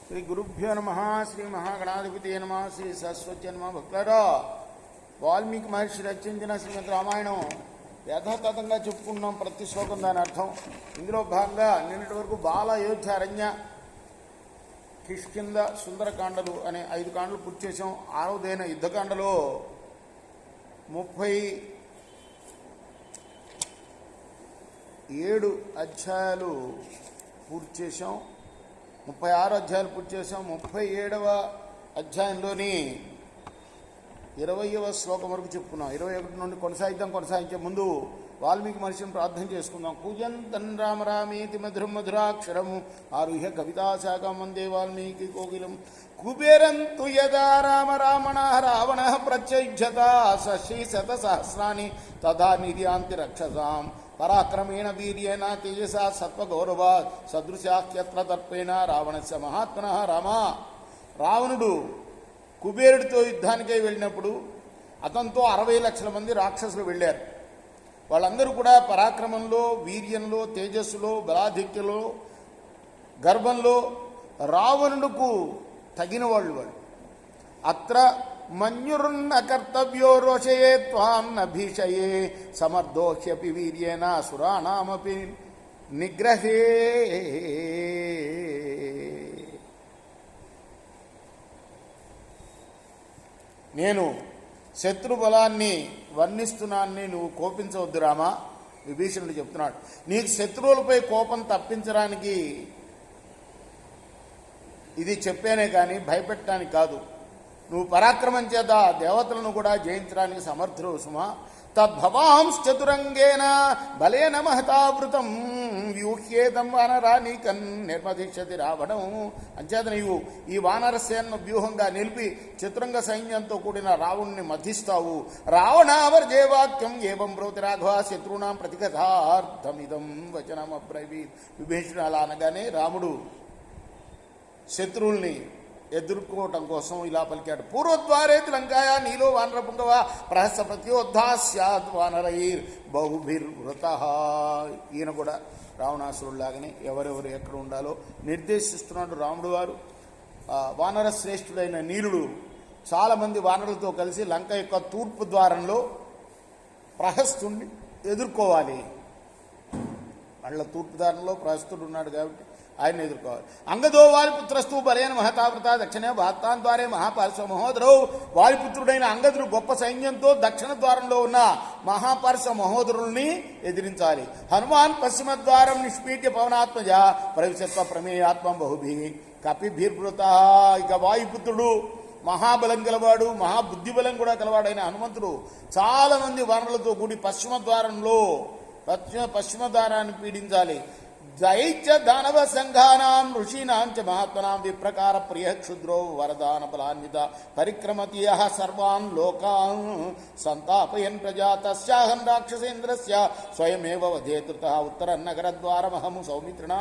శ్రీ గురుభ్యో నమ. శ్రీ మహాగణాధిపతి నమ. శ్రీ సరస్వతి నమ. భక్తులారా, వాల్మీకి మహర్షి రచించిన శ్రీమద్ రామాయణం యథాతథంగా చెప్పుకున్నాం. ప్రతి శ్లోకం దాని అర్థం. ఇందులో భాగంగా నిన్నటి వరకు బాల, అయోధ్య, అరణ్య, కిష్కింద, సుందరకాండలు అనే 5 కాండలు పూర్తి చేసాం. 6వదైన యుద్ధకాండలో 37 అధ్యాయాలు పూర్తి చేసాం. 36 అధ్యాయాలు పూర్తి చేసాం. 37వ అధ్యాయంలోని 20వ శ్లోకం వరకు చెప్పుకున్నాం. 21 నుండి కొనసాగించే ముందు వాల్మీకి మహర్షిని ప్రార్థన చేసుకుందాం. పూజంతన్ రామ రామేతి మధురం మధురాక్షరం ఆరుహ్య కవితాశాఖం వందే వాల్మీకి కోకిలం. కుబేరంతు యదా రామ రావణ రావణ ప్రత్యయుజ్యత శశీశత సహస్రాన్ని తదా నిర్యాంతి రక్షసాం పరాక్రమేణ వీర్యేణ తేజసా సత్వగౌరవ సదృశాఖ్యత్ర దర్పేణ రావణస్య మహాత్మన. రామ, రావణుడు కుబేరుడితో యుద్ధానికై వెళ్ళినప్పుడు అతనితో 60 లక్షల మంది రాక్షసులు వెళ్ళారు. వాళ్ళందరూ కూడా పరాక్రమంలో, వీర్యంలో, తేజస్సులో, బలాధిక్యంలో, గర్భంలో రావణుడుకు తగిన వాళ్ళు. అత్ర మన్యుర్న కర్తవ్యో రోషయే త్వాం నభీషయే సమర్థోహ్యపి వీర్యేన సురాణామపి నిగ్రహే. నేను శత్రు బలాన్ని వర్ణిస్తున్నాన్ని నువ్వు కోపించవద్దు రామా. విభీషణుడు చెప్తున్నాడు, నీకు శత్రువులపై కోపం తప్పించడానికి ఇది చెప్పానే కానీ భయపెట్టడానికి కాదు. నువ్వు పరాక్రమం చేత దేవతలను కూడా జయించడానికి సమర్థుడు సుమా. తద్భవాంశ్చతురంగేన బలేన మహతావృతం వ్యూహ్యేదం వానరానీకన్ నిర్మధిష్యతి రావణం. అంచేత నీవు ఈ వానరసేన వ్యూహంగా నిలిపి చతురంగ సైన్యంతో కూడిన రావణుని మధిస్తావు. రావణావర్జే వాక్యం ఏవం బ్రోతి రాఘవ శత్రువునాం ప్రతిగతార్థమిదం వచనం అబ్రవీత్. విభీషణుడు అలా అనగానే రాముడు శత్రువుల్ని ఎదుర్కోవటం కోసం ఇలా పలికాడు. పూర్వద్వారేతి లంకాయ నీలో వానర పుంగవ ప్రహస్త ప్రత్యోద్ధా స్యాద్ వానరైర్ బహుభిర్వృత. ఈయన కూడా రావణాసురులాగానే ఎవరెవరు ఎక్కడ ఉండాలో నిర్దేశిస్తున్నాడు రాముడు వారు. వానర శ్రేష్ఠుడైన నీలుడు చాలామంది వానరులతో కలిసి లంక యొక్క తూర్పు ద్వారంలో ప్రహస్తుడిని ఎదుర్కోవాలి. వాళ్ళ తూర్పు ద్వారంలో ప్రహస్తుడు ఉన్నాడు కాబట్టి ఆయన ఎదుర్కోవాలి. అంగదో వాలిపుత్రస్తు బలైన మహతావృత దక్షిణ వార్తాన్ ద్వారే మహాపార్శ్వ మహోదరవు. వాలిపుత్రుడైన అంగదుడు గొప్ప సైన్యంతో దక్షిణ ద్వారంలో ఉన్న మహాపార్శ్వ మహోదరుల్ని ఎదిరించాలి. హనుమాన్ పశ్చిమ ద్వారం నిష్పీట్య పవనాత్మజ ప్రవిశత్వ ప్రమేయాత్మం బహుభి కపిభిర్వృత. ఇక వాయుపుత్రుడు మహాబలం గలవాడు, మహాబుద్ధిబలం కూడా గలవాడైన హనుమంతుడు చాలా మంది వానరులతో కూడి పశ్చిమ ద్వారాన్ని పీడించాలి. దైత్య దానవ సంఘానాం ఋషీనాం చ మహాత్మనాం విప్రకార ప్రియ క్షుద్రో వరదాన బలాన్విత పరిక్రమతి యః సర్వాన్ లోకాన్ సంతాపయన్ ప్రజా తస్యాహం రాక్షసేంద్రస్య స్వయమేవ వధేతృతః ఉత్తరన్నగరద్వారమహము సౌమిత్రిణా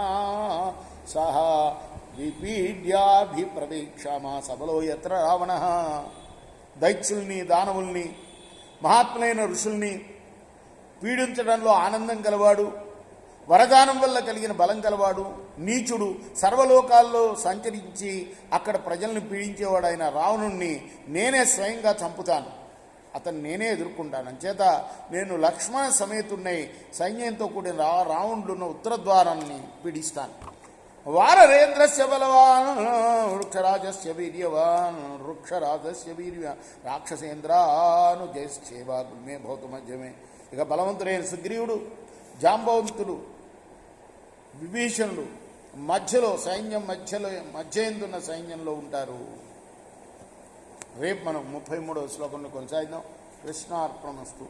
సహ విపీడ్యాభిప్రవీక్షామా సబలో యత్ర రావణః. దైత్యుల్ని, దానవుల్ని, మహాత్ములైన ఋషుల్ని పీడించడంలో ఆనందం గలవాడు, వరదానం వల్ల కలిగిన బలం కలవాడు, నీచుడు, సర్వలోకాల్లో సంచరించి అక్కడ ప్రజల్ని పీడించేవాడైన రావణుణ్ణి నేనే స్వయంగా చంపుతాను. అతను నేనే ఎదుర్కొంటాను. అంచేత నేను లక్ష్మణ సమేతున్నై సైన్యంతో కూడిన రావణుడున్న ఉత్తర ద్వారాన్ని పీడిస్తాను. వానరేంద్రస్య బలవాన్ వృక్షరాజస్య వీర్యవాన్ వృక్షరాజస్య వీర్య రాక్షసేంద్రాను జయశ్చేవా గుల్మే భౌతు మధ్యమే. ఇక బలవంతుడైన సుగ్రీవుడు, జాంబవంతుడు, విభీషణుడు మధ్యలో సైన్యం మధ్యేందున్న సైన్యంలో ఉంటారు. రేపు మనం 33వ శ్లోకంలో కొనసాగిద్దాం. కృష్ణార్పణమస్తు.